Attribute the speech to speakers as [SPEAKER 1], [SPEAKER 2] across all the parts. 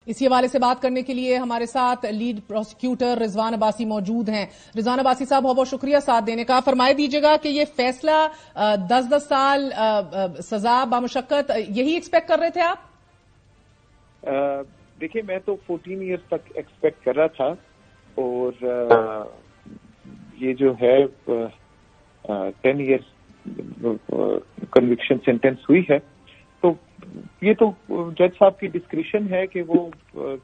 [SPEAKER 1] اسی حوالے سے بات کرنے کے لیے ہمارے ساتھ لیڈ پروسیکیوٹر رضوان عباسی موجود ہیں. رضوان عباسی صاحب بہت بہت شکریہ ساتھ دینے کا. فرمائے دیجیے گا کہ یہ فیصلہ 10 سال سزا بامشقت یہی ایکسپیکٹ کر رہے تھے آپ؟
[SPEAKER 2] دیکھیں میں تو 14 ایئرس تک ایکسپیکٹ کر رہا تھا اور یہ جو ہے 10 ایئرس کنوکشن سینٹینس ہوئی ہے تو یہ تو جج صاحب کی ڈسکریشن ہے کہ وہ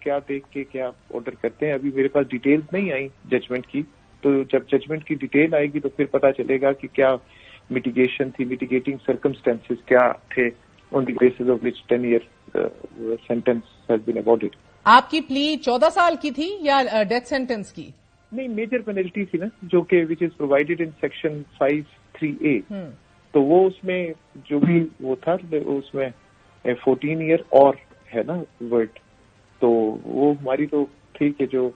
[SPEAKER 2] کیا دیکھ کے کیا آرڈر کرتے ہیں. ابھی میرے پاس ڈیٹیلز نہیں آئی ججمنٹ کی, تو جب ججمنٹ کی ڈیٹیل آئے گی تو پھر پتا چلے گا کہ کیا میٹیگیشن تھی, میٹیگیٹنگ سرکمسٹانسز کیا تھے on the basis of which 10 year sentence has been awarded.
[SPEAKER 1] آپ کی پلی 14 سال کی تھی یا ڈیتھ سینٹینس کی؟
[SPEAKER 2] نہیں, میجر پینلٹی تھی نا, جو کہ وچ is provided in section 5(3)(a). تو وہ اس میں جو بھی وہ تھا اس میں 14 ایئر اور ہے نا ورڈ, تو وہ ہماری تو ٹھیک ہے جو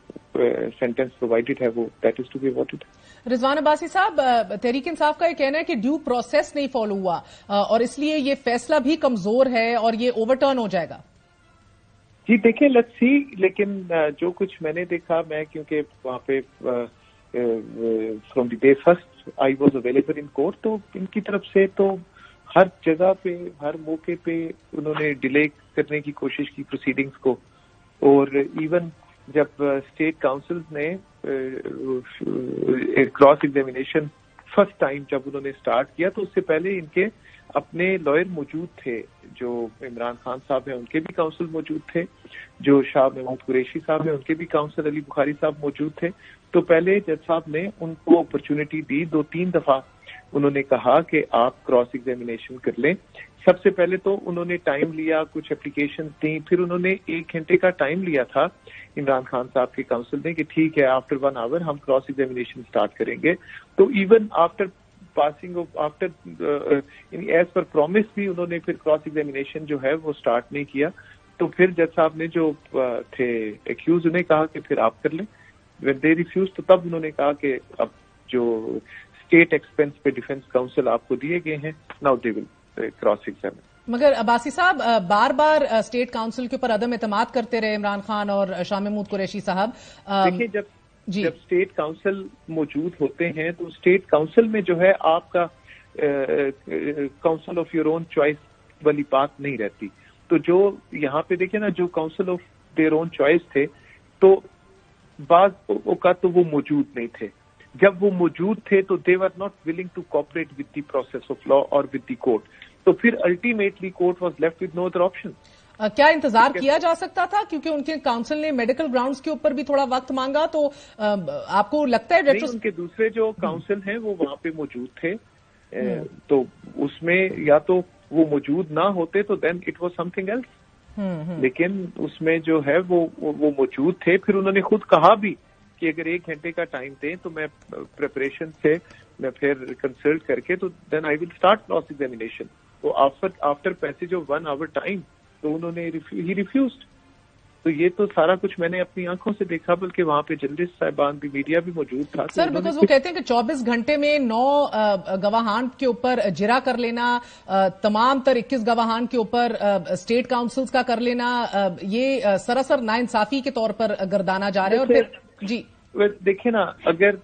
[SPEAKER 2] سینٹینس پرووائڈیڈ ہے وہ دیٹ از ٹو بی اوارڈڈ.
[SPEAKER 1] رضوان عباسی صاحب, تحریک انصاف کا یہ کہنا ہے کہ ڈیو پروسیس نہیں فالو ہوا اور اس لیے یہ فیصلہ بھی کمزور ہے اور یہ اوور ٹرن ہو جائے گا.
[SPEAKER 2] جی دیکھیں لیٹس سی, لیکن جو کچھ میں نے دیکھا, میں کیونکہ وہاں پہ from the day first I was available in court, تو ان کی طرف سے تو ہر جگہ پہ ہر موقع پہ انہوں نے ڈیلے کرنے کی کوشش کی پروسیڈنگز کو. اور ایون جب اسٹیٹ کاؤنسل نے کراس ایگزامینیشن فرسٹ ٹائم جب انہوں نے اسٹارٹ کیا تو اس سے پہلے ان کے اپنے لائر موجود تھے, جو عمران خان صاحب ہیں ان کے بھی کاؤنسل موجود تھے, جو شاہ محمود قریشی صاحب ہیں ان کے بھی کاؤنسل علی بخاری صاحب موجود تھے. تو پہلے جج صاحب نے ان کو اپرچونٹی دی, 2-3 دفعہ انہوں نے کہا کہ آپ کراس ایگزامینیشن کر لیں. سب سے پہلے تو انہوں نے ٹائم لیا, کچھ اپلیکیشن دیں, پھر انہوں نے 1 گھنٹے کا ٹائم لیا تھا عمران خان صاحب کے کاؤنسل نے کہ ٹھیک ہے آفٹر 1 آور ہم کراس ایگزامینیشن اسٹارٹ کریں گے. تو even after passing after as per promise بھی انہوں نے پھر کراس ایگزامینیشن جو ہے وہ اسٹارٹ نہیں کیا. تو پھر جج صاحب نے جو تھے ایکیوز انہیں کہا کہ پھر آپ کر لیں. وین دے ریفیوز تو تب انہوں نے کہا کہ اب جو اسٹیٹ ایکسپینس پہ ڈیفینس کاؤنسل آپ کو دیے گئے ہیں now they will cross examine. مگر
[SPEAKER 1] عباسی صاحب بار بار اسٹیٹ کاؤنسل کے اوپر عدم اعتماد کرتے رہے عمران خان اور شاہ محمود قریشی صاحب.
[SPEAKER 2] دیکھیے جب اسٹیٹ کاؤنسل موجود ہوتے ہیں تو اسٹیٹ کاؤنسل میں جو ہے آپ کا council of your own choice والی بات نہیں رہتی. تو جو یہاں پہ دیکھیں نا, جو council of their own choice تھے تو بعض اوقات تو وہ موجود نہیں تھے. جب وہ موجود تھے تو they were not willing to cooperate with the process of law اور ود دی کورٹ. تو پھر ultimately court was left with no other option.
[SPEAKER 1] کیا انتظار کیا جا سکتا تھا, کیونکہ ان کے کاؤنسل نے میڈیکل گراؤنڈز کے اوپر بھی تھوڑا وقت مانگا, تو آپ کو لگتا ہے
[SPEAKER 2] ان کے دوسرے جو کاؤنسل ہیں وہ وہاں پہ موجود تھے, تو اس میں یا تو وہ موجود نہ ہوتے تو then it was something else, لیکن اس میں جو ہے وہ موجود تھے. پھر انہوں نے خود کہا بھی کہ اگر 1 گھنٹے کا ٹائم دیں تو میں پریپریشن سے میں پھر کنسلٹ کر کے تو then I will start cross examination. تو after passage of 1 hour time تو انہوں نے ہی ریفیوزڈ. تو یہ تو سارا کچھ میں نے اپنی آنکھوں سے دیکھا, بلکہ وہاں پہ جرنلسٹ صاحبان بھی, میڈیا بھی موجود تھا.
[SPEAKER 1] سر بیکاز وہ کہتے ہیں کہ 24 گھنٹے میں 9 گواہان کے اوپر جرا کر لینا, تمام تر 21 گواہان کے اوپر اسٹیٹ کاؤنسلز کا کر لینا, یہ سراسر ناانصافی کے طور پر گردانا جا رہا ہے. اور پھر جی
[SPEAKER 2] دیکھیں نا, اگر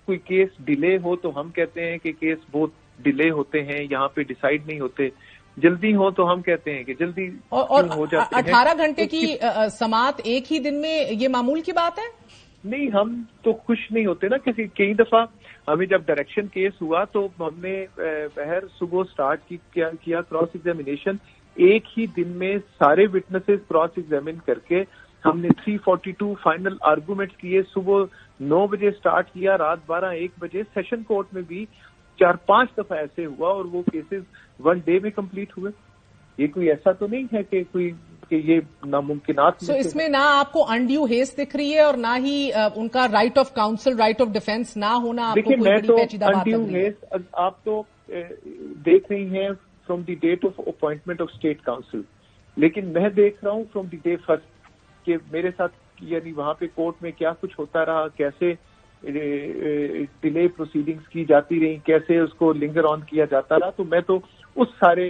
[SPEAKER 2] کوئی کیس ڈیلے ہو تو ہم کہتے ہیں کہ کیس بہت ڈیلے ہوتے ہیں, یہاں پہ ڈیسائیڈ نہیں ہوتے. جلدی ہو تو ہم کہتے ہیں کہ جلدی ہو جاتے ہیں.
[SPEAKER 1] 18 گھنٹے کی سماعت ایک ہی دن میں یہ معمول کی بات ہے؟
[SPEAKER 2] نہیں, ہم تو خوش نہیں ہوتے نا. کئی دفعہ ہمیں جب ڈائریکشن کیس ہوا تو ہم نے بہر صبح اسٹارٹ کیا کراس ایگزامینیشن. ایک ہی دن میں سارے وٹنسز کراس ایگزامن کر کے ہم نے 342 فائنل آرگومنٹ کیے. صبح 9 بجے اسٹارٹ کیا, رات 12-1 بجے. سیشن کورٹ میں بھی 4-5 دفعہ ایسے ہوا اور وہ کیسز 1 ڈے میں کمپلیٹ ہوئے. یہ کوئی ایسا تو نہیں ہے کہ یہ ناممکنات.
[SPEAKER 1] سو اس میں نہ آپ کو انڈیو ہیس دکھ رہی ہے اور نہ ہی ان کا right of council, right of defence نہ ہونا آپ کو کوئی بڑی پیچیدہ بات لگ رہی ہے؟
[SPEAKER 2] آپ تو دیکھ رہی ہیں from the debt of appointment of state council, لیکن میں دیکھ رہا ہوں فرام دی ڈے فرسٹ کہ میرے ساتھ یعنی وہاں پہ کورٹ میں کیا کچھ ہوتا رہا, کیسے ڈیلے پروسیڈنگز کی جاتی رہی, کیسے اس کو لنگر آن کیا جاتا رہا. تو میں تو اس سارے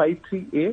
[SPEAKER 2] 53A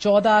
[SPEAKER 1] 14